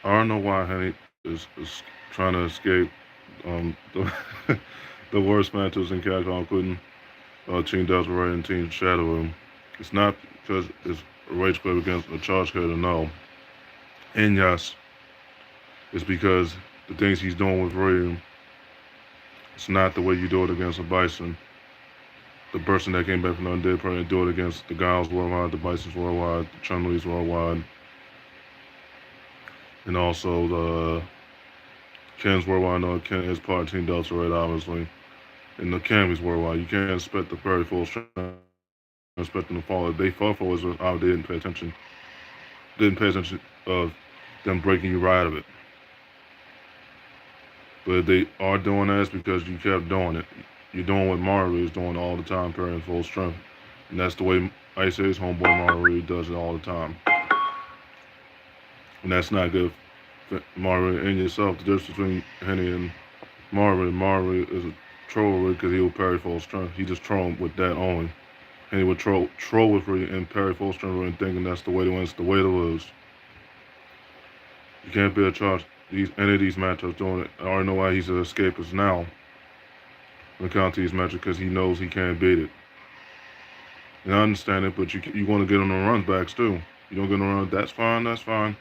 I don't know why Henny is trying to escape the the worst matches in Capcom, including Team Delta Ray and Team Shadow Room. It's not because it's a rage clip against a charge character, no. And yes, it's because the things he's doing with Ryu, it's not the way you do it against a Bison. The person that came back from the Undead Prey and do it against the Giles worldwide, the Bisons worldwide, the Chun-Li's worldwide, and also the Ken's worldwide. No, Ken is part of Team Delta Red, obviously. And the Cammy's worldwide. You can't expect the very full strength, expect them to follow. They fought for was they didn't pay attention. Didn't pay attention of them breaking you right out of it. But they are doing that because you kept doing it. You're doing what Mario is doing all the time, parrying full strength. And that's the way Ice Ace homeboy Mario does it all the time. And that's not good for Mario and yourself. The difference between Henny and Mario is a troll because he will parry full strength. He just troll with that only. And he would troll with Ryu and parry full strength and thinking that's the way to win, it's the way to lose. You can't be a charge any of these matchups doing it. I already know why he's an escapist now when it comes to these matchups because he knows he can't beat it. And I understand it, but you want to get on the runs backs too. You don't get on the run, that's fine, that's fine.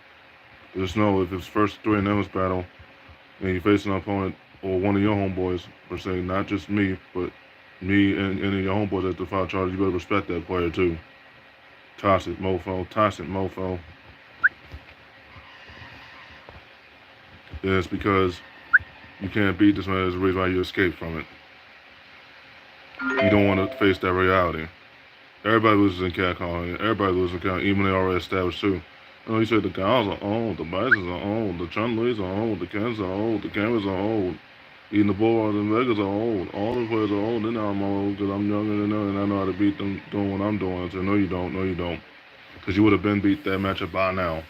But just know if it's first three in this battle and you face an opponent or one of your homeboys, per se, not just me, but me and any of your homeboys at the five charge, you better respect that player too. Toxic mofo. Yeah, it's because you can't beat this man. There's a reason why you escape from it. You don't want to face that reality. Everybody loses in Capcom. Everybody loses in Capcom, even they already established too. You know, you said the Gals are old, the Bisons are old, the Chun-Li's are old, the Kens are old, the Cameras are old, even the Bulldogs and Vegas are old. All the players are old, and now I'm old because I'm younger than them and I know how to beat them doing what I'm doing. I said, no, you don't. Because you would have been beat that matchup by now.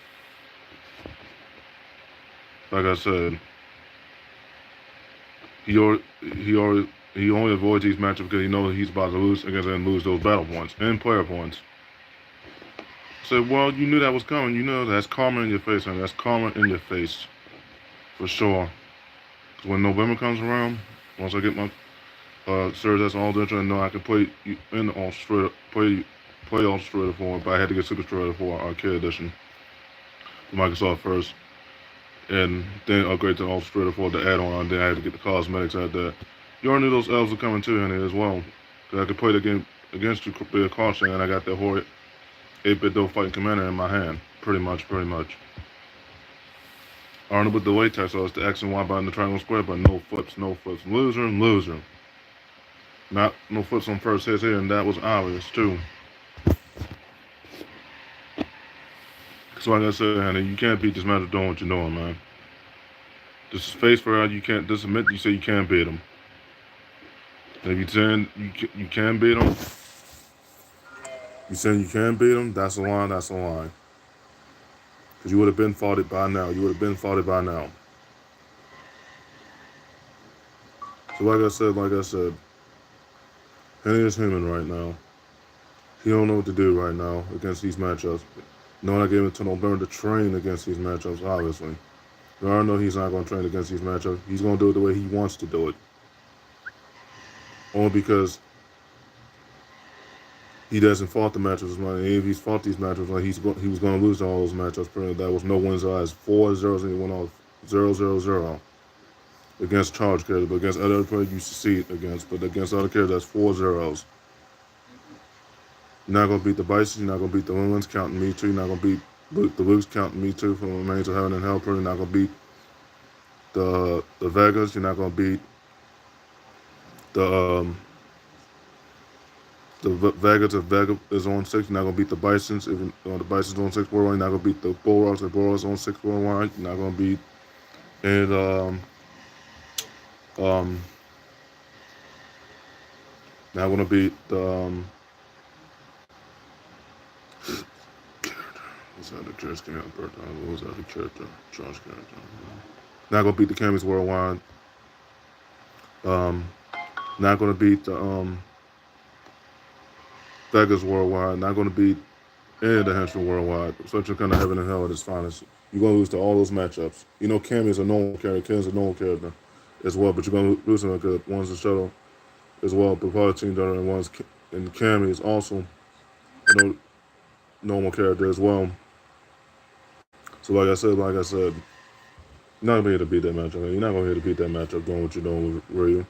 Like I said, he only avoids these matchups because he knows he's about to lose against and lose those battle points and player points. So, well, you knew that was coming. You know that's karma in your face, and that's karma in your face, for sure. Because when November comes around, once I get my series that's all different, I know I can play in Australia, play Australia for it, but I had to get Super Australia for Arcade Edition, Microsoft first, and then upgrade to Australia for the add-on, and then I had to get the cosmetics out there. You already knew those elves were coming too in it as well, because I could play the game against you, be a caution, and I got that horrid 8-bit dough fighting commander in my hand, pretty much. I don't know what the weight test was, the X and Y button, the triangle square, but no flips. Loser. Not no flips on first hits here, and that was obvious too. So like I said, honey, you can't beat this match doing what you're doing, man. Just face for out, you can't, just admit you say you can't beat him. And if you saying you can beat him, you saying you can beat him, that's a lie. Because you would have been fought it by now. So like I said, Henny is human right now. He don't know what to do right now against these matchups. No, I gave him to learn to train against these matchups, obviously. But I know he's not going to train against these matchups. He's going to do it the way he wants to do it. Only because he doesn't fought the matchups as much. And if he's fought these matchups, like he was going to lose all those matchups. That was no wins as 4-0, and he went off 0-0-0 against charge characters. But against other players, you succeed against. But against other characters, that's 4 zeros. You're not going to beat the Bison. You're not going to beat the Women's, counting me too. You're not going to beat the Luke's, counting me too, from the Remains of Heaven and Helper. You're not going to beat the Vegas. You're not going to beat the Vegas. If Vega is on 6, you're not going to beat the Bisons. If the Bison's on 6 worldwide, you're not going to beat the Bulldogs. If Bulldogs on 6 worldwide, you're not going to beat and not going to beat the what's that? The character came out birthday. What was that? The character, Charles character. Not going to beat the Cammys worldwide. Not going to beat the Vegas worldwide. Not going to beat and the Hampshire Worldwide. Such a kind of heaven and hell at its finest. You're gonna lose to all those matchups. You know, Cammy is a normal character. Ken's a normal character as well, but you're gonna lose to them because one's a shuttle as well. But part of Team Donner and Cammy is also a normal character as well. So like I said, you're not gonna be able to beat that matchup. You're not gonna be able to beat that matchup doing what you're doing with Ryu.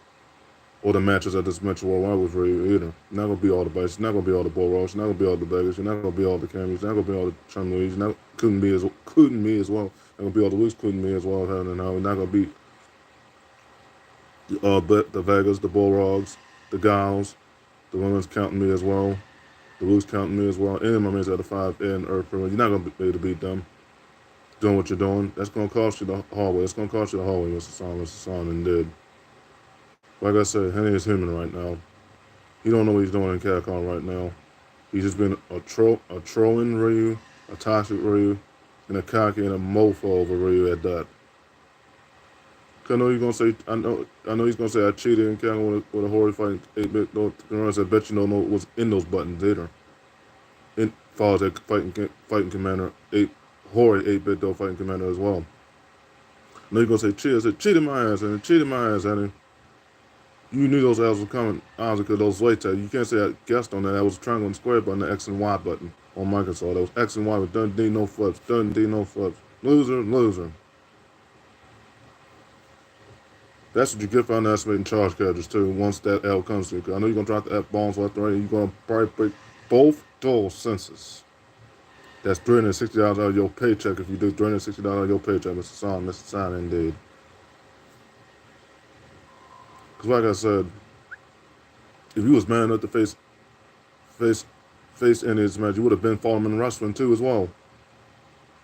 Or the matches at this Metro Worldwide with Ryu either. You're not gonna be all the bites. You're not gonna be all the Bull Ross. You're not gonna be all the Vegas. You're not gonna be all the Cammys. You're not gonna be all the Chun Lees. You're not couldn't be as well. Not gonna be all the Luke's couldn't be as well. And now we're not gonna be the Vegas, the Bull Rogs, the Gals, the women's counting me as well. The Luke's counting me as well. And my mates at the 5 and Earth Pro. You're not gonna be able to beat them. Doing what you're doing. That's gonna cost you the hallway. It's gonna cost you the hallway, Mr. Son, and did. Like I said, Henny is human right now. He don't know what he's doing in Capcom right now. He's just been a trolling Ryu, a toxic Ryu, and a cocky and a mofo over Ryu at that. I know he's gonna say I know he's gonna say I cheated in Capcom with a horror fighting 8-bit. I bet you don't know what was in those buttons either. In follows that fighting commander 8-bit though fighting commander as well. I know you're gonna say cheated. I said cheated my ass and cheated my ass, honey. You knew those L's were coming, honestly, because those latex. You can't say I guessed on that. That was a triangle and square button, the X and Y button on Microsoft. That was X and Y with done D, no flips. Done D, no flips. Loser, loser. That's what you get for underestimating charge characters, too, once that L comes to you. I know you're going to drop the F bombs left and right. You're going to probably break both dual senses. That's $360 out of your paycheck if you do $360 out of your paycheck, Mr. Son, indeed. Because like I said, if you was man enough to face any of this match, you would have been following him in wrestling too as well.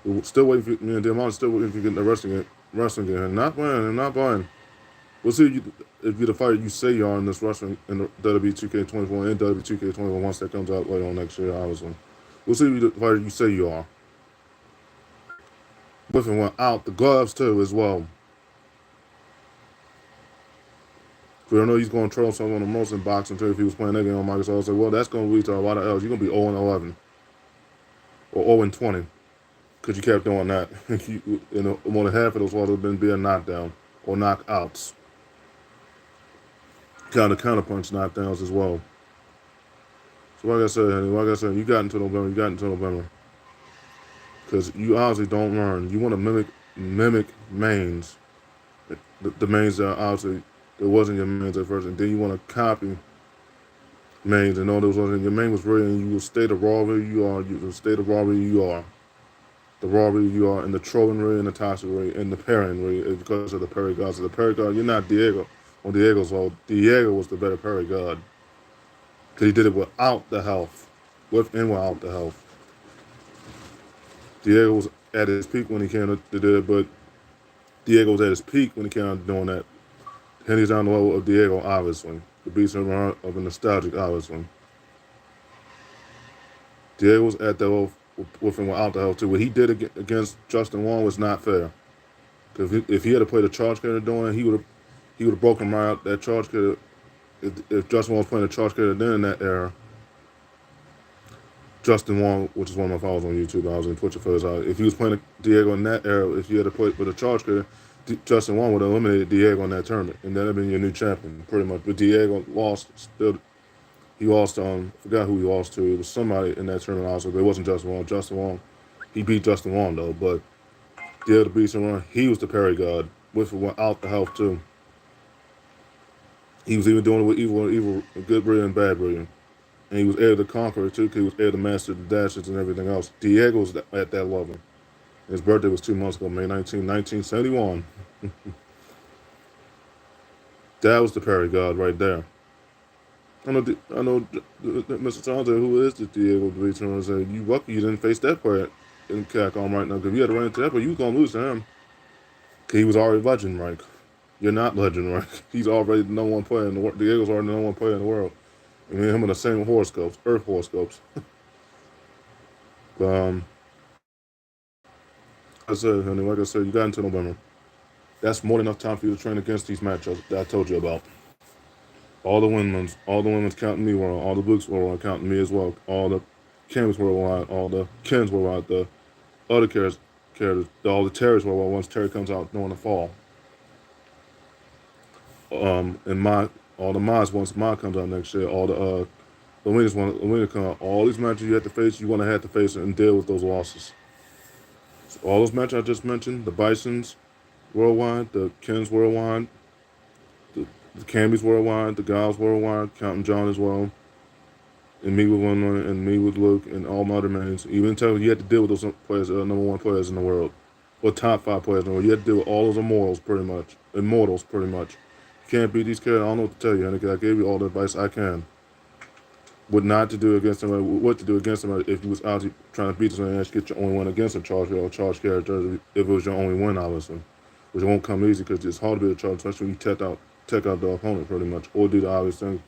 We're still waiting for me and Diamond still waiting for you to get in the wrestling game. Not buying. We'll see if you're the fighter you say you are in this wrestling in the WWE 2K24 and WWE 2K21 once that comes out later on next year, obviously. We'll see if you're the fighter you say you are. With and without the gloves too as well. We don't know he's going to troll someone on the most in boxing too if he was playing that game on Microsoft. I'll say, well, that's going to lead to a lot of L's. You're going to be 0-11 or 0-20 because you kept doing that. More than half of those would have been being knockdown or knockouts. Counterpunch knockdowns as well. So like I said, you got into November. Because you obviously don't learn. You want to mimic mains. The mains that obviously it wasn't your mains at first, and then you want to copy mains and all those ones. Your main was real, and you will stay the raw Ryu you are. You will stay the raw Ryu you are. The raw Ryu you are, and the trolling Ryu, and the toxic Ryu, and the parrying Ryu because of the parry god. So the parry god, you're not Diego. On Diego's fault, Diego was the better parry god. Because he did it without the health. With and without the health. Diego was at his peak when he came to do it, but Diego was at his peak when he came out doing that. Henny's down the level of Diego, obviously. The beast of a nostalgic, obviously. Diego was at that level with and without the health, too. What he did against Justin Wong was not fair. Because if he had to play the charge character doing it, he would have broken him right out that charge character. If Justin Wong was playing the charge character then in that era, Justin Wong, which is one of my followers on YouTube, I was in Twitch for his eye. If he was playing Diego in that era, if he had to play with a charge character, Justin Wong would have eliminated Diego in that tournament, and that'd have been your new champion, pretty much. But Diego lost. He lost. Forgot who he lost to. It was somebody in that tournament also, but it wasn't Justin Wong. Justin Wong, he beat Justin Wong though. But Diego the Beast and Run, he was the parry god with and without the health too. He was even doing it with evil, good Ryu and bad Ryu, and he was able to conquer it too. Because he was able to master the dashes and everything else. Diego was at that level. His birthday was 2 months ago, May 19, 1971. That was the parry god right there. I know Mr. Sanchez, who is the Diego the Beast, and said, you lucky you didn't face that player in Capcom right now, because if you had to run into that player, you was going to lose to him. Because he was already legend rank. You're not legend rank. He's already the number one player in the world. Diego's already the number one player in the world. I mean, him in the same horoscopes, Earth horoscopes. But, like I said, you got into November. That's more than enough time for you to train against these matchups that I told you about. All the women's counting me were on. All the Blues were on counting me as well. All the Campbell's Worldwide, all the Ken's Worldwide, the other characters, all the Terry's Worldwide once Terry comes out during the fall. And my all the mods once mod comes out next year, all the winners come out. All these matches you have to face, you want to have to face and deal with those losses. So all those matches I just mentioned, the Bisons Worldwide, the Ken's Worldwide, the Cammy's Worldwide, the Giles Worldwide, Counting John as well, and me with one and me with Luke and all my other mains. Even until you had to deal with those players, number one players in the world, or top 5 players in the world. You had to deal with all those immortals pretty much. You can't beat these characters. I don't know what to tell you, Henry. I gave you all the advice I can. What not to do against somebody, what to do against somebody if you was out trying to beat somebody and get your only win against a charge or charge character if it was your only win, obviously. Which won't come easy because it's hard to be a charge, especially when you tech out the opponent pretty much, or do the obvious thing,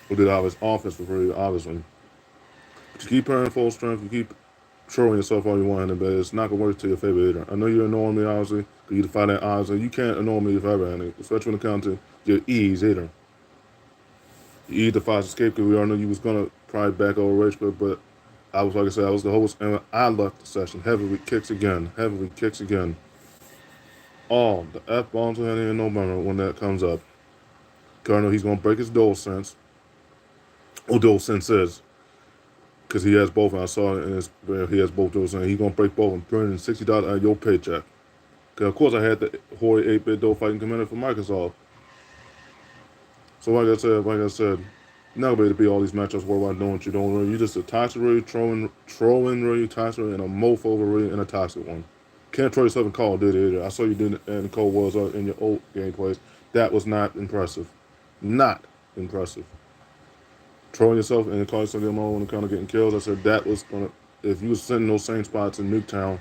or do the obvious offense for free, obviously. But you keep playing full strength, you keep throwing yourself all you want, but it's not gonna work to your favor either. I know you're annoying me, obviously, but you fight that odds, and you can't annoy me if ever, especially when it comes to your ease either. You either fight escape because we all knew you was gonna probably back over rage, but I was like I said, I was the host, and I left the session. Heavily kicks again. All the F bombs will in November when that comes up. Cause I know he's gonna break his dual sense. Or dual sense is. Because he has both, and I saw it in his he has both dual sense. He's gonna break both and bring $60 out of your paycheck. Cause of course I had the Hori 8-bit dual fighting commander for Microsoft. So like I said, you're not gonna be able to beat all these matchups worldwide doing what you're doing. Really. You're just a toxic really trolling really toxic and a mofo over really and a toxic one. Can't throw yourself in Call of Duty either. I saw you doing it in Cold Wars in your old gameplays. That was not impressive. Not impressive. Throwing yourself and calling yourself game on and kind of getting kills. I said that was gonna. If you was sitting those same spots in Nuketown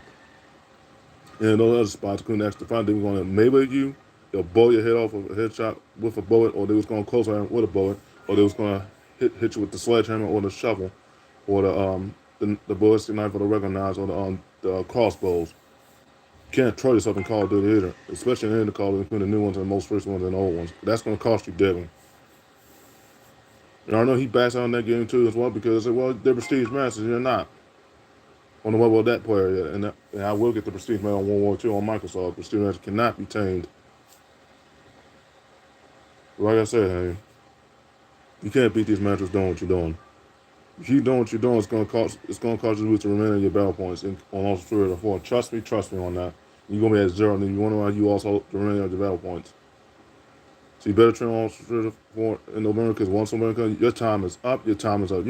and those other spots, couldn't extra fight, they were gonna melee you. They'll blow your head off with a headshot with a bullet, or they was gonna close iron with a bullet, or they was gonna hit you with the sledgehammer or the shovel, or the ballistic knife or the regular knives or the crossbows. You can't throw yourself in Call of Duty either, especially in the Call of Duty, the new ones and the most recent ones and the old ones. That's going to cost you dearly. And I know he backs out on that game too as well because well, they're prestige masters, you're not. On the level of that player yet, and I will get the prestige medal on World War II on Microsoft. Prestige master cannot be tamed. But like I said, hey, you can't beat these matches doing what you're doing. If you doing what you're doing, it's gonna cost you to remain in your battle points on all 3 or 4. Trust me on that. You're gonna be at 0, and then you wonder why you also remain at your battle points. So you better train all 3 or 4 in November because once November comes, your time is up. You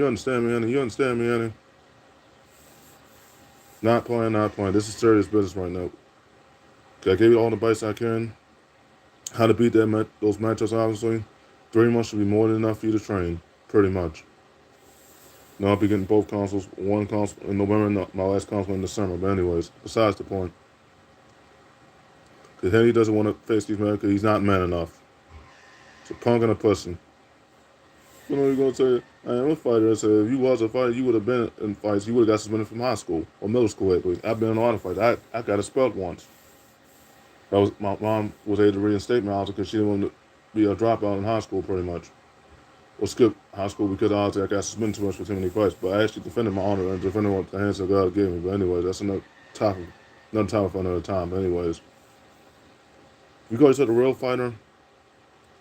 understand me, Annie? Not playing. This is serious business right now. I gave you all the advice I can. How to beat those matchups, obviously. 3 months should be more than enough for you to train, pretty much. Now I'll be getting both consoles, one console in November and my last console in December. But anyways, besides the point. Because Henry doesn't want to face these men because he's not man enough. It's a punk and a pussy. You know, you're going to say, I am a fighter. I said, if you was a fighter, you would have been in fights. You would have got suspended from high school or middle school at least. I've been in a lot of fights. I got expelled once. My mom was able to reinstate me because she didn't want to be a dropout in high school pretty much. Or skip high school because honestly I got suspended too much for too many fights. But I actually defended my honor and defended what the hands that God gave me. But anyways, that's another topic for another time. But anyways, you go to the real fighter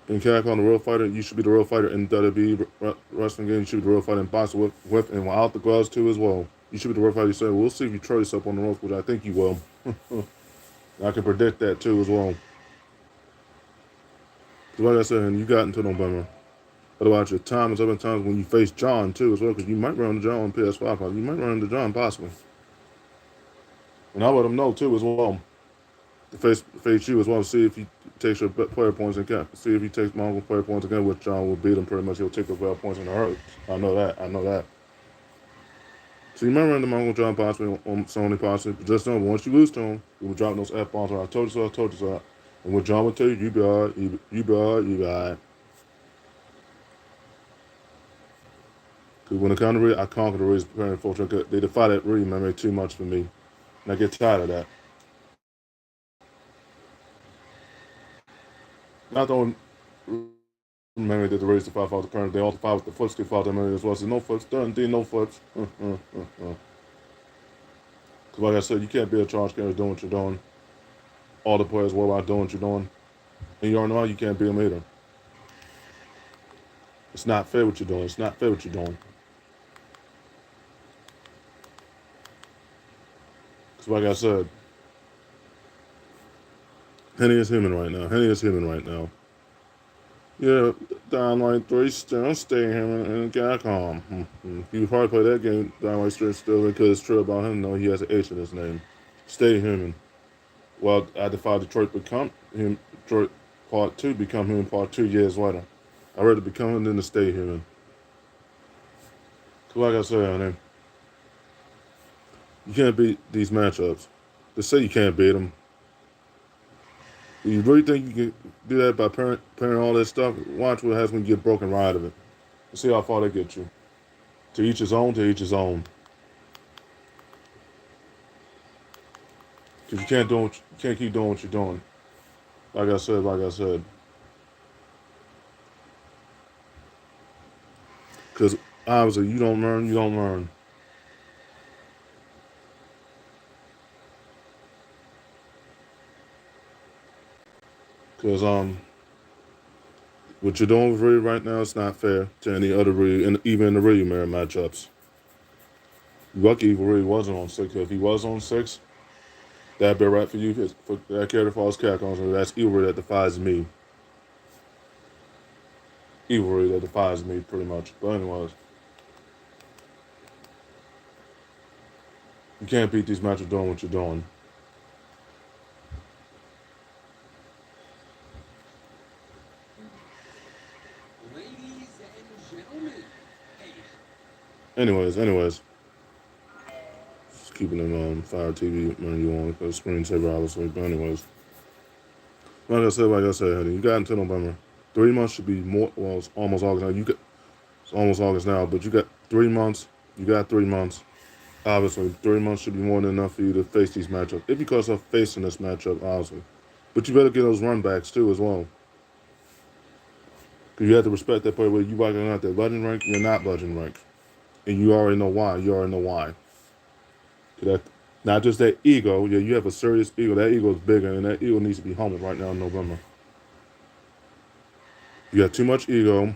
and Capcom the real fighter, you should be the real fighter in WWE wrestling game. You should be the real fighter in boxing with and without the gloves too as well. You should be the real fighter. You say, we'll see if you throw yourself on the ropes, which I think you will. I can predict that too as well. Like I said, and you got until November. Otherwise, your time is up in times when you face John too as well, because you might run into John on PS5. You might run into John possibly. And I'll let him know too as well. To face you as well, see if he takes your player points again. See if he takes my own player points again, which John will beat him pretty much. He'll take the player points in a hurry. I know that. So you might run into my Uncle John possibly on Sony possibly, but just know once you lose to him, you will drop those F-bombs. I told you so. And what John will tell you, you be alright, you be alright. Because when it comes to Reed, I conquered the Reed's preparing for it. They defy that Reed memory too much for me. And I get tired of that. Not the only Mary did the race to 5 out the current. They all the 5 with the foots. They fought them as well. So no foots. Done. D no foots. Because like I said, you can't be a charge carrier doing what you're doing. All the players worldwide doing what you're doing. And you already know you can't beat them either. It's not fair what you're doing. It's not fair what you're doing. Because like I said, Henny is human right now. Henny is human right now. Yeah, downright 3 still stay him and got calm. He would probably play that game downright 3 still because it's true about him. No, he has an H in his name. Stay human. Well, I defy Detroit become him. Detroit Part 2 become human Part 2 years later. I'd rather become him than to stay human. Cause like I said, man, you can't beat these matchups. They say you can't beat them. You really think you can do that by pairing all that stuff? Watch what happens when you get broken right out of it. See how far they get you. To each his own, to each his own. Because you can't keep doing what you're doing. Like I said. Because obviously you don't learn. Because what you're doing with Ryu right now is not fair to any other Ryu, and even in the Ryu mirror matchups. Lucky Ryu wasn't on 6. If he was on 6, that'd be right for you. For that character falls Capcom, so that's Evil that defies me. Evil that defies me, pretty much. But anyways, you can't beat these matches doing what you're doing. Anyways. Just keeping them on Fire TV menu on because screensaver obviously. But anyways, like I said, honey, you got until November. 3 months should be more. Well, it's almost August now. It's almost August now, but you got 3 months. You got 3 months. Obviously, 3 months should be more than enough for you to face these matchups. If you call yourself facing this matchup, obviously, but you better get those run backs too as well. Because you have to respect that player. Whether you like or not, that legend rank, you're not legend rank, and you already know why. You already know why. That, not just that ego. Yeah, you have a serious ego. That ego is bigger, and that ego needs to be humbled right now in November. You got too much ego.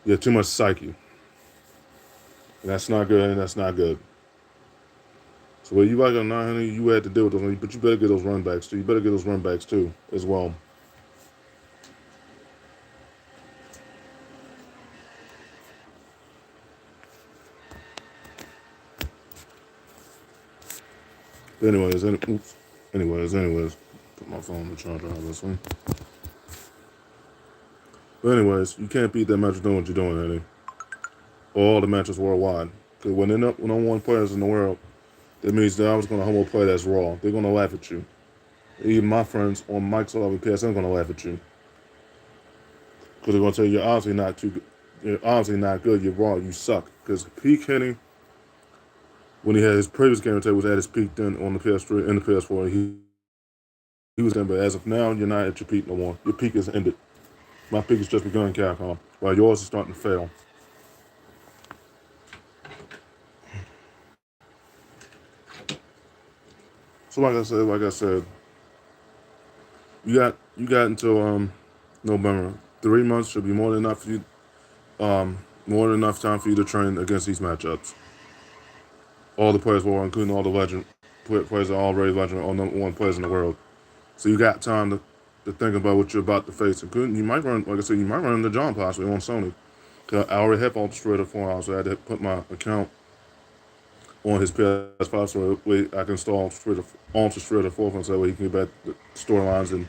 You have too much psyche. And that's not good, and that's not good. So whether you like it or not, honey, you had to deal with those, but you better get those run backs too. You better get those run backs too, as well. Anyways. Put my phone on the charger, obviously. But anyways, you can't beat that match doing what you're doing, honey. All the matches worldwide. Because when they're not number one players in the world, that means that I was going to humble play that's raw. They're going to laugh at you. Even my friends on Microsoft and PSN are going to laugh at you. Because they're going to tell you you're obviously not too good. You're obviously not good. You're raw. You suck. Because peak Henny, when he had his previous game, was at his peak then on the PS3 and the PS4. He was in, but as of now, you're not at your peak no more. Your peak is ended. My peak is just begun, Capcom, while yours is starting to fail. So like I said, you got until November. 3 months should be more than enough for you. More than enough time for you to train against these matchups. All the players were, including all the legend players are already legend, all number one players in the world. So you got time to think about what you're about to face. Including you might run, like I said, you might run into John possibly on Sony. Cause I already have Ultra Strider 4 hours, so I had to put my account on his PS5 so I can install Ultra Strider 4 so that way he can get back the storylines and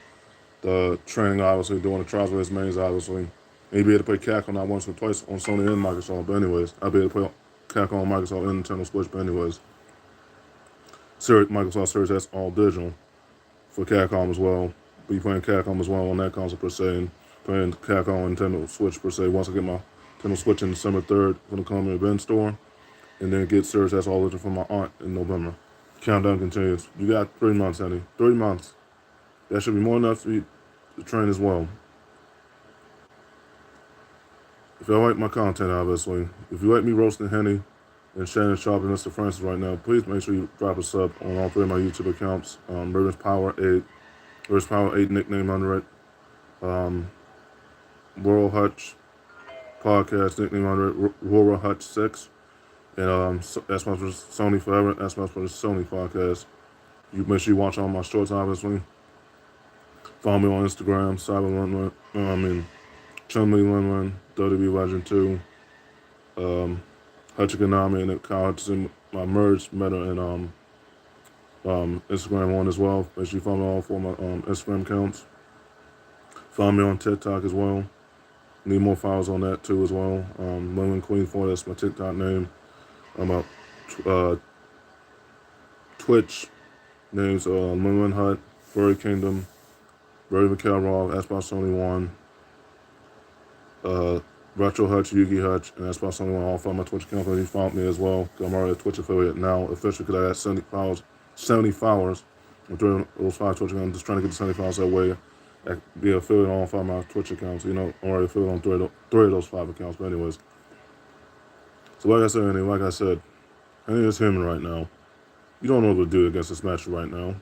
the training, obviously, doing the trials with his mains, obviously. And he'd be able to play Capcom not once or twice on Sony and Microsoft. But anyways, I'll be able to play Capcom on Microsoft and Nintendo Switch. But anyways, Microsoft Series that's all digital for Capcom as well. Be playing Capcom as well on that console per se, and playing Capcom on Nintendo Switch per se. Once I get my Nintendo Switch in December 3rd from the Columbia Event Store, and then get Series that's all digital from my aunt in November. Countdown continues. You got 3 months, honey. 3 months. That should be more enough for you to train as well. if you like my content, obviously, if you like me roasting Henny and Shannon Sharp and Mr. Francis right now, please make sure you drop a sub on all three of my YouTube accounts. Rivers Power 8 nickname under it. Rural Hutch podcast nickname under it. Rural Hutch 6. And that's my for Sony Forever. That's my for the Sony podcast. You make sure you watch all my shorts, obviously. Follow me on Instagram, Chumley Lin, WWE Legend 2, Hutchikanami, and Kyle Hutchinson. My merged Meta and Instagram one as well. Make sure you follow me on all four of my Instagram accounts. Follow me on TikTok as well. Need more files on that too as well. Lin Queen 4, that's my TikTok name. Twitch names Lin Hut, Furry Kingdom, Brody McCall Raw, Xbox Sony 1, Retro Hutch, Yugi Hutch, and Xbox Sony 1. All five my Twitch accounts. You found me as well. I'm already a Twitch affiliate now, officially, because I got 70 followers. I'm doing those 5 Twitch accounts. I'm just trying to get the 70 followers that way. I can be affiliate on all 5 of my Twitch accounts. I'm already affiliate on 3 of those 5 accounts. But anyways. So like I said, Henny is him right now. You don't know what to do against this match right now.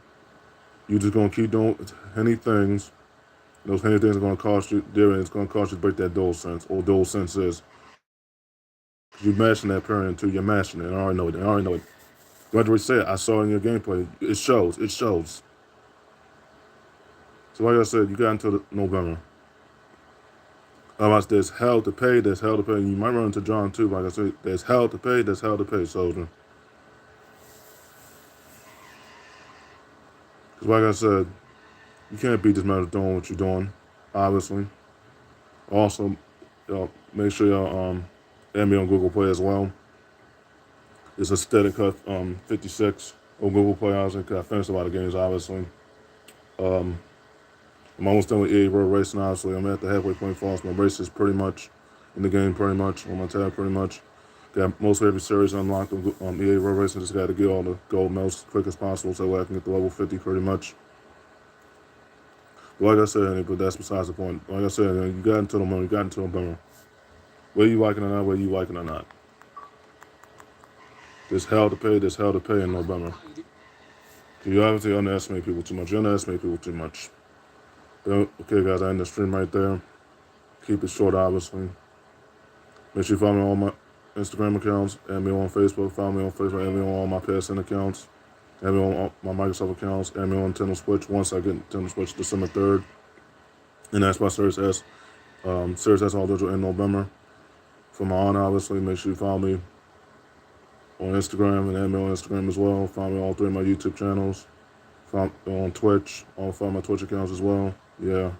You're just going to keep doing Henny things. Those Henny things are going to cost you, it's going to cost you to break that dual sense. All dual sense is. You're mashing that parent too. You're mashing it. I already know it. You have to say it. I saw it in your gameplay. It shows. So like I said, you got until November. Otherwise, there's hell to pay. You might run into John too. Like I said, there's hell to pay, soldier. Because like I said, you can't beat this match doing what you're doing, obviously. Also, make sure y'all add me on Google Play as well. It's a steady cut 56 on Google Play, obviously, I finished a lot of games, obviously. I'm almost done with EA Road Racing, obviously. I'm at the halfway point for my races pretty much in the game, on my tab, pretty much. Got most of every series unlocked on EA Road Racing. Just got to get all the gold medals as quick as possible so I can get to level 50 pretty much. But like I said, but that's besides the point. Like I said, you got until November. Whether you like it or not. There's hell to pay in November. You obviously underestimate people too much. Okay, guys, I end the stream right there. Keep it short, obviously. Make sure you follow me on all my Instagram accounts, add me on Facebook, add me on all my PSN accounts, add me on my Microsoft accounts, add me on Nintendo Switch once I get Nintendo Switch December 3rd. And that's my Series S. Series S all digital in November. From on, obviously, make sure you follow me on Instagram and add me on Instagram as well. Follow me on all 3 of my YouTube channels. Follow me on Twitch, all 5 of my Twitch accounts as well. Yeah.